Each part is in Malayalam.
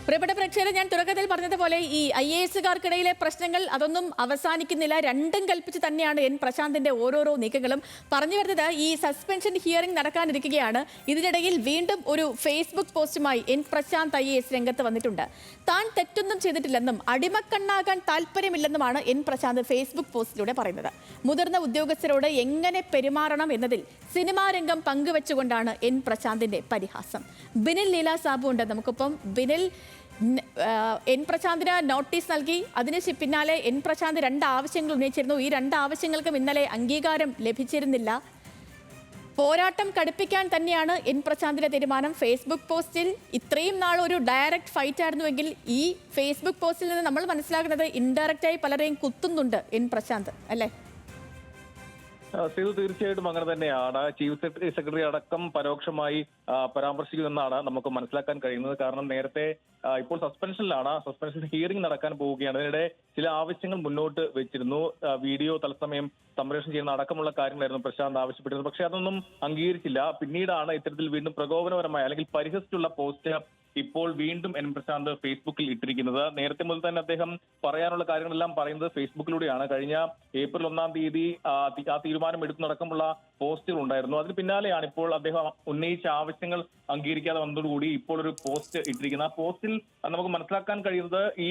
പ്രിയപ്പെട്ട പ്രേക്ഷകരെ, ഞാൻ തുടക്കത്തിൽ പറഞ്ഞതുപോലെ ഈ IAS-കാർക്കിടയിലെ പ്രശ്നങ്ങൾ അതൊന്നും അവസാനിക്കുന്നില്ല. രണ്ടും കൽപ്പിച്ച് തന്നെയാണ് എൻ പ്രശാന്തിന്റെ ഓരോരോ നീക്കങ്ങളും. പറഞ്ഞു വരുന്നത് ഈ സസ്പെൻഷൻ ഹിയറിംഗ് നടക്കാനിരിക്കുകയാണ്. ഇതിനിടയിൽ വീണ്ടും ഒരു ഫേസ്ബുക്ക് പോസ്റ്റുമായി എൻ പ്രശാന്ത് IAS രംഗത്ത് വന്നിട്ടുണ്ട്. താൻ തെറ്റൊന്നും ചെയ്തിട്ടില്ലെന്നും അടിമക്കണ്ണാകാൻ താല്പര്യമില്ലെന്നുമാണ് എൻ പ്രശാന്ത് ഫേസ്ബുക്ക് പോസ്റ്റിലൂടെ പറയുന്നത്. മുതിർന്ന ഉദ്യോഗസ്ഥരോട് എങ്ങനെ പെരുമാറണം എന്നതിൽ സിനിമാ രംഗം പങ്കുവെച്ചുകൊണ്ടാണ് എൻ പ്രശാന്തിന്റെ പരിഹാസം. ബിനിൽ ലീല സാബു ഉണ്ട് നമുക്കൊപ്പം. ബിനിൽ, എൻ പ്രശാന്തിന് നോട്ടീസ് നൽകി. അതിന് പിന്നാലെ എൻ പ്രശാന്ത് 2 ആവശ്യങ്ങൾ ഉന്നയിച്ചിരുന്നു. ഈ 2 ആവശ്യങ്ങൾക്കും ഇന്നലെ അംഗീകാരം ലഭിച്ചിരുന്നില്ല. പോരാട്ടം കടുപ്പിക്കാൻ തന്നെയാണ് എൻ പ്രശാന്തിന്റെ തീരുമാനം. ഫേസ്ബുക്ക് പോസ്റ്റിൽ ഇത്രയും നാൾ ഒരു ഡയറക്റ്റ് ഫൈറ്റ് ആയിരുന്നുവെങ്കിൽ ഈ ഫേസ്ബുക്ക് പോസ്റ്റിൽ നിന്ന് നമ്മൾ മനസ്സിലാക്കുന്നത് ഇൻഡയറക്റ്റായി പലരെയും കുത്തുന്നുണ്ട് എൻ പ്രശാന്ത്, അല്ലേ? തീർച്ചയായിട്ടും അങ്ങനെ തന്നെയാണ്. ചീഫ് സെക്രട്ടറി അടക്കം പരോക്ഷമായി പരാമർശിക്കുമെന്നാണ് നമുക്ക് മനസ്സിലാക്കാൻ കഴിയുന്നത്. കാരണം നേരത്തെ ഇപ്പോൾ സസ്പെൻഷൻ ഹിയറിംഗ് നടക്കാൻ പോവുകയാണ്. അതിനിടെ ചില ആവശ്യങ്ങൾ മുന്നോട്ട് വെച്ചിരുന്നു. വീഡിയോ തത്സമയം സംപ്രേഷണം ചെയ്യുന്ന അടക്കമുള്ള കാര്യങ്ങളായിരുന്നു പ്രശാന്ത് ആവശ്യപ്പെട്ടിരുന്നത്. പക്ഷെ അതൊന്നും അംഗീകരിച്ചില്ല. പിന്നീടാണ് ഇത്തരത്തിൽ വീണ്ടും പ്രകോപനപരമായ അല്ലെങ്കിൽ പരിഹസിച്ചുള്ള പോസ്റ്റ് ഇപ്പോൾ വീണ്ടും എൻ പ്രശാന്ത് ഫേസ്ബുക്കിൽ ഇട്ടിരിക്കുന്നത്. നേരത്തെ മുതൽ തന്നെ അദ്ദേഹം പറയാനുള്ള കാര്യങ്ങളെല്ലാം പറയുന്നത് ഫേസ്ബുക്കിലൂടെയാണ്. കഴിഞ്ഞ ഏപ്രിൽ 1-ാം തീയതി ആ തീരുമാനം എടുത്തുനടക്കമുള്ള പോസ്റ്റുകൾ ഉണ്ടായിരുന്നു. അതിന് പിന്നാലെയാണ് ഇപ്പോൾ അദ്ദേഹം ഉന്നയിച്ച ആവശ്യങ്ങൾ അംഗീകരിക്കാതെ വന്നതോടുകൂടി ഇപ്പോൾ ഒരു പോസ്റ്റ് ഇട്ടിരിക്കുന്നത്. ആ പോസ്റ്റിൽ നമുക്ക് മനസ്സിലാക്കാൻ കഴിയുന്നത് ഈ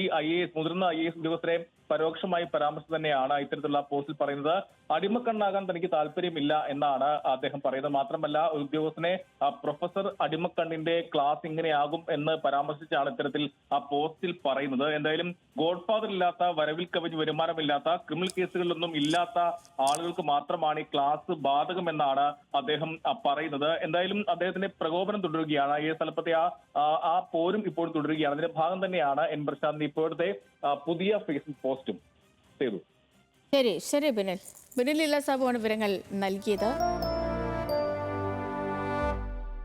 മുതിർന്ന IAS ഉദ്യോഗസ്ഥരെ പരോക്ഷമായി പരാമർശം തന്നെയാണ് ഇത്തരത്തിലുള്ള പോസ്റ്റിൽ പറയുന്നത്. അടിമക്കണ്ണാകാൻ തനിക്ക് താല്പര്യമില്ല എന്നാണ് അദ്ദേഹം പറയുന്നത്. മാത്രമല്ല, ഉദ്യോഗസ്ഥനെ പ്രൊഫസർ അടിമക്കണ്ണിന്റെ ക്ലാസ് ഇങ്ങനെയാകും എന്ന് പരാമർശിച്ചാണ് ഇത്തരത്തിൽ ആ പോസ്റ്റിൽ പറയുന്നത്. എന്തായാലും ഗോഡ്ഫാദർ ഇല്ലാത്ത, വരവിൽ കവിഞ്ഞ് വരുമാനമില്ലാത്ത, ക്രിമിനൽ കേസുകളിലൊന്നും ഇല്ലാത്ത ആളുകൾക്ക് മാത്രമാണ് ഈ ക്ലാസ് ബാധകമെന്നാണ് അദ്ദേഹം പറയുന്നത്. എന്തായാലും അദ്ദേഹത്തിന്റെ പ്രകോപനം തുടരുകയാണ്. IAS തലപ്പത്തെ ആ പോരും ഇപ്പോഴും തുടരുകയാണ്. അതിന്റെ ഭാഗം തന്നെയാണ് എൻ പ്രശാന്തിന്റെ ഇപ്പോഴത്തെ പുതിയ ഫേസ്ബുക്ക് പോസ്റ്റും. ശരി ബിനിൽ ലീല സാബുവാണ് വിവരങ്ങൾ നൽകിയത്.